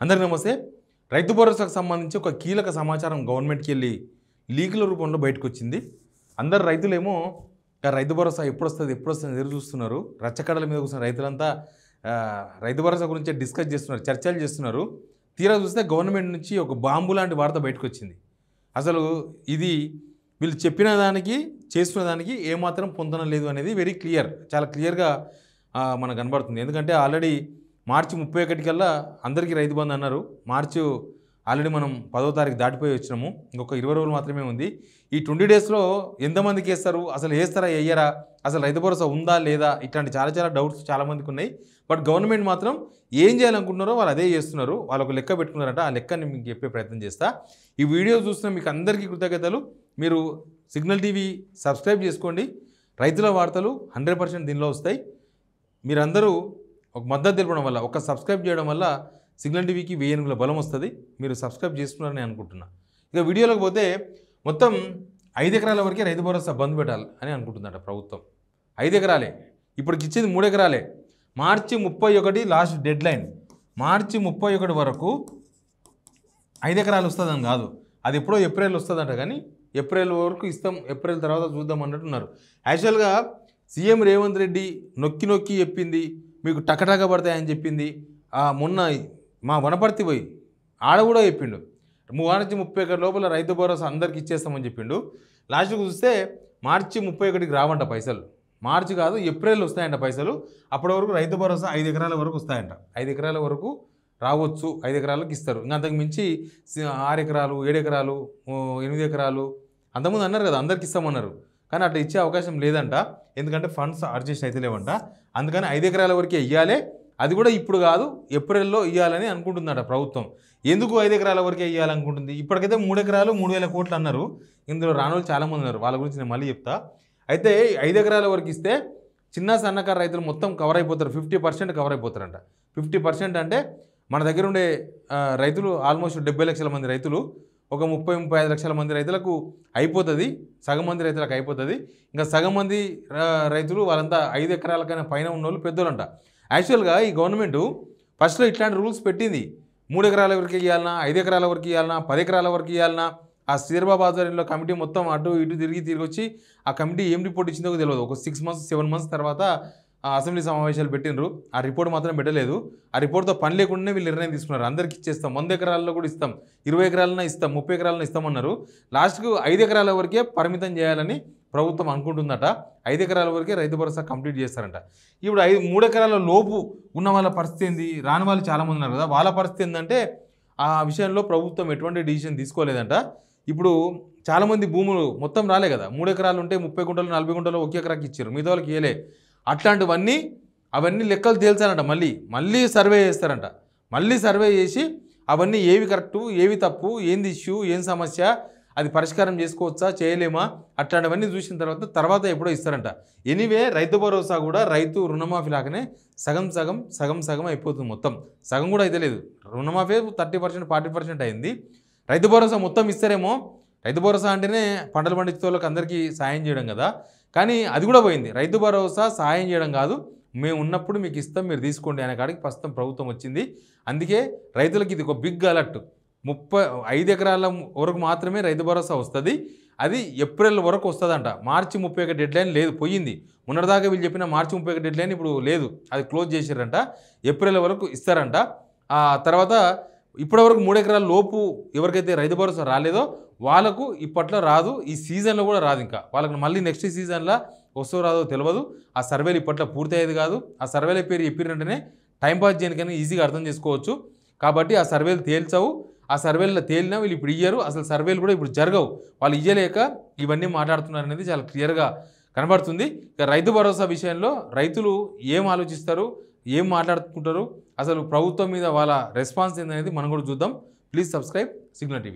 అందరికీ నమస్తే. రైతు భరోసాకు సంబంధించి ఒక కీలక సమాచారం గవర్నమెంట్కి వెళ్ళి లీకుల రూపంలో బయటకు వచ్చింది. అందరు రైతులేమో రైతు భరోసా ఎప్పుడు వస్తుంది ఎదురు చూస్తున్నారు. రచ్చకడల మీద కూర్చున్న రైతులంతా రైతు భరోసా గురించి డిస్కస్ చేస్తున్నారు, చర్చలు చేస్తున్నారు. తీరా చూస్తే గవర్నమెంట్ నుంచి ఒక బాంబు లాంటి వార్త బయటకు వచ్చింది. అసలు ఇది వీళ్ళు చెప్పిన దానికి చేస్తున్న దానికి ఏమాత్రం పొందడం లేదు అనేది వెరీ క్లియర్, చాలా క్లియర్గా మనకు కనబడుతుంది. ఎందుకంటే ఆల్రెడీ మార్చి 31 కల్లా అందరికీ రైతు బంధు అన్నారు. మార్చి ఆల్రెడీ మనం 10వ తారీఖు దాటిపోయి వచ్చినాము. ఇంకొక 20 రోజులు మాత్రమే ఉంది. ఈ 20 డేస్లో ఎంతమందికి వేస్తారు, అసలు వేస్తారా వేయరా, అసలు రైతు భరోసా ఉందా లేదా, ఇట్లాంటి చాలా డౌట్స్ చాలామందికి ఉన్నాయి. బట్ గవర్నమెంట్ మాత్రం ఏం చేయాలనుకుంటున్నారో వాళ్ళు అదే చేస్తున్నారు. వాళ్ళకు లెక్క పెట్టుకున్నారంట. ఆ లెక్కని మీకు చెప్పే ప్రయత్నం చేస్తా. ఈ వీడియో చూస్తున్న మీకు అందరికీ కృతజ్ఞతలు. మీరు సిగ్నల్ టీవీ సబ్స్క్రైబ్ చేసుకోండి. రైతుల వార్తలు 100% దీనిలో వస్తాయి. మీరందరూ ఒక మద్దతు తెలపడం వల్ల, ఒక సబ్స్క్రైబ్ చేయడం వల్ల సిగ్నల్ టీవీకి 1000 ఏనుగుల బలం వస్తుంది. మీరు సబ్స్క్రైబ్ చేసుకున్నారని అనుకుంటున్నా. ఇక వీడియోలోకి పోతే మొత్తం 5 ఎకరాల వరకే రైతు భరోసా బంద్ పెట్టాలి అని అనుకుంటుందట ప్రభుత్వం. 5 ఎకరాలే, ఇప్పటికి ఇచ్చేది 3 ఎకరాలే. మార్చి 31 లాస్ట్ డెడ్ లైన్. మార్చి 31 వరకు 5 ఎకరాలు వస్తుందని కాదు, అది ఎప్పుడో ఏప్రిల్ వస్తుందట. కానీ ఏప్రిల్ వరకు ఇస్తాం, ఏప్రిల్ తర్వాత చూద్దాం అన్నట్టున్నారు. యాక్చువల్గా సీఎం రేవంత్ రెడ్డి నొక్కి చెప్పింది మీకు టకటక పడతాయని చెప్పింది. మొన్న మా వనపర్తి పోయి ఆడ కూడా చెప్పిండు మార్చి 31 లోపల రైతు భరోసా అందరికి ఇచ్చేస్తామని చెప్పిండు. లాస్ట్కి చూస్తే మార్చి 31కి రావంట పైసలు. మార్చి కాదు ఏప్రిల్ వస్తాయంట పైసలు. అప్పటి వరకు రైతు భరోసా 5 ఎకరాల వరకు వస్తాయంట. 5 ఎకరాల వరకు రావచ్చు, 5 ఎకరాలకు ఇస్తారు. ఇంకా అంతకు మించి 6 ఎకరాలు 7 ఎకరాలు 8 ఎకరాలు అంతకుముందు అన్నారు కదా అందరికి ఇస్తామన్నారు. కానీ అట్లా ఇచ్చే అవకాశం లేదంట. ఎందుకంటే ఫండ్స్ అడ్జస్ట్ అయితే లేవంట. అందుకని 5 ఎకరాల వరకే ఇవ్వాలి. అది కూడా ఇప్పుడు కాదు, ఏప్రిల్లో ఇవ్వాలని అనుకుంటుందట ప్రభుత్వం. ఎందుకు 5 ఎకరాల వరకే ఇవ్వాలనుకుంటుంది? ఇప్పటికైతే 3 ఎకరాలు 3000 కోట్లు అన్నారు. ఇందులో రానోళ్ళు చాలామంది ఉన్నారు, వాళ్ళ గురించి నేను మళ్ళీ చెప్తా. అయితే 5 ఎకరాల వరకు ఇస్తే చిన్న సన్నకారు రైతులు మొత్తం కవర్ అయిపోతారు. 50% కవర్ అయిపోతారంట. 50% అంటే మన దగ్గర ఉండే రైతులు ఆల్మోస్ట్ 70 లక్షల మంది రైతులు, ఒక 30-35 లక్షల మంది రైతులకు అయిపోతుంది. సగం మంది రైతులకు అయిపోతుంది. ఇంకా సగం మంది రైతులు వాళ్ళంతా 5 ఎకరాలకైనా పైన ఉన్నోళ్ళు పెద్దోళ్ళంట. యాక్చువల్గా ఈ గవర్నమెంట్ ఫస్ట్లో ఇట్లాంటి రూల్స్ పెట్టింది. 3 ఎకరాల వరకు ఇవ్వాలన్నా, 5 ఎకరాల వరకు ఇవ్వాలన్నా, 10 ఎకరాల వరకు ఇవ్వాలన్నా. ఆ శ్రీబాబు ఆధ్వర్యంలో కమిటీ మొత్తం అటు ఇటు తిరిగి వచ్చి ఆ కమిటీ ఏం రిపోర్ట్ ఇచ్చిందో తెలియదు. ఒక 6 months 7 months తర్వాత అసెంబ్లీ సమావేశాలు పెట్టినరు. ఆ రిపోర్ట్ మాత్రం పెట్టలేదు. ఆ రిపోర్ట్తో పని లేకుండానే వీళ్ళు నిర్ణయం తీసుకున్నారు. అందరికి ఇచ్చేస్తాం, 100 ఎకరాల్లో కూడా ఇస్తాం, 20 ఎకరాలన్నా ఇస్తాం, 30 ఎకరాలన్నా ఇస్తామన్నారు. లాస్ట్కు 5 ఎకరాల వరకే పరిమితం చేయాలని ప్రభుత్వం అనుకుంటుందట. 5 ఎకరాల వరకే రైతు భరోసా కంప్లీట్ చేస్తారంట. ఇప్పుడు 3 ఎకరాల లోపు ఉన్న వాళ్ళ పరిస్థితి ఏంది? రాని వాళ్ళు చాలామంది ఉన్నారు కదా, వాళ్ళ పరిస్థితి ఏంటంటే ఆ విషయంలో ప్రభుత్వం ఎటువంటి డిసిషన్ తీసుకోలేదంట. ఇప్పుడు చాలామంది భూములు మొత్తం రాలే కదా, 3 ఎకరాలు ఉంటే 30 గుంటలు 40 గుంటలు 1 ఎకరాకి ఇచ్చారు, మిగతా వాళ్ళకి ఇవ్వలే. అవన్నీ లెక్కలు తేల్చారంట. మళ్ళీ సర్వే చేస్తారంట. మళ్ళీ సర్వే చేసి అవన్నీ ఏవి కరెక్టు, ఏవి తప్పు, ఏంది ఇష్యూ, ఏం సమస్య, అది పరిష్కారం చేసుకోవచ్చా చేయలేమా, అట్లాంటివన్నీ చూసిన తర్వాత ఎప్పుడో ఇస్తారంట. ఎనీవే రైతు భరోసా కూడా రైతు రుణమాఫీ లాగానే సగం అయిపోతుంది. మొత్తం సగం కూడా అయితే లేదు. రుణమాఫీ 30% 40% అయింది. రైతు భరోసా మొత్తం ఇస్తారేమో. రైతు భరోసా అంటేనే పంటలు పండించే వాళ్ళకి అందరికీ సాయం చేయడం కదా, కానీ అది కూడా పోయింది. రైతు భరోసా సాయం చేయడం కాదు, మేము ఉన్నప్పుడు మీకు ఇస్తాం, మీరు తీసుకోండి అనే కాడికి ప్రస్తుతం ప్రభుత్వం వచ్చింది. అందుకే రైతులకి ఇది ఒక బిగ్ అలర్ట్. 5 ఎకరాల వరకు మాత్రమే రైతు భరోసా వస్తుంది. అది ఏప్రిల్ వరకు వస్తుందంట. మార్చి 31 డెడ్ లైన్ లేదు, పోయింది. మొన్నటిదాకా వీళ్ళు చెప్పిన మార్చి 31 డెడ్ లైన్ ఇప్పుడు లేదు, అది క్లోజ్ చేశారంట. ఏప్రిల్ వరకు ఇస్తారంట. ఆ తర్వాత ఇప్పటివరకు 3 ఎకరాల లోపు ఎవరికైతే రైతు భరోసా రాలేదో వాళ్ళకు ఇప్పట్లో రాదు, ఈ సీజన్లో కూడా రాదు. ఇంకా వాళ్ళకి మళ్ళీ నెక్స్ట్ సీజన్లో వస్తుందో రాదో తెలియదు. ఆ సర్వేలు ఇప్పట్లో పూర్తి అయ్యేది కాదు. ఆ సర్వేల పేరు చెప్పినట్టునే టైంపాస్ చేయడానికైనా ఈజీగా అర్థం చేసుకోవచ్చు. కాబట్టి ఆ సర్వేలు తేల్చవు. ఆ సర్వేల్లో తేలినా వీళ్ళు ఇప్పుడు ఇయ్యరు. అసలు సర్వేలు కూడా ఇప్పుడు జరగవు. వాళ్ళు ఇయ్యలేక ఇవన్నీ మాట్లాడుతున్నారు అనేది చాలా క్లియర్గా కనబడుతుంది. ఇక రైతు భరోసా విషయంలో రైతులు ఏం ఆలోచిస్తారు, ఏం మాట్లాడుకుంటారు, అసలు ప్రభుత్వం మీద వాళ్ళ రెస్పాన్స్ ఏందనేది మనం కూడా చూద్దాం. Please subscribe signal TV.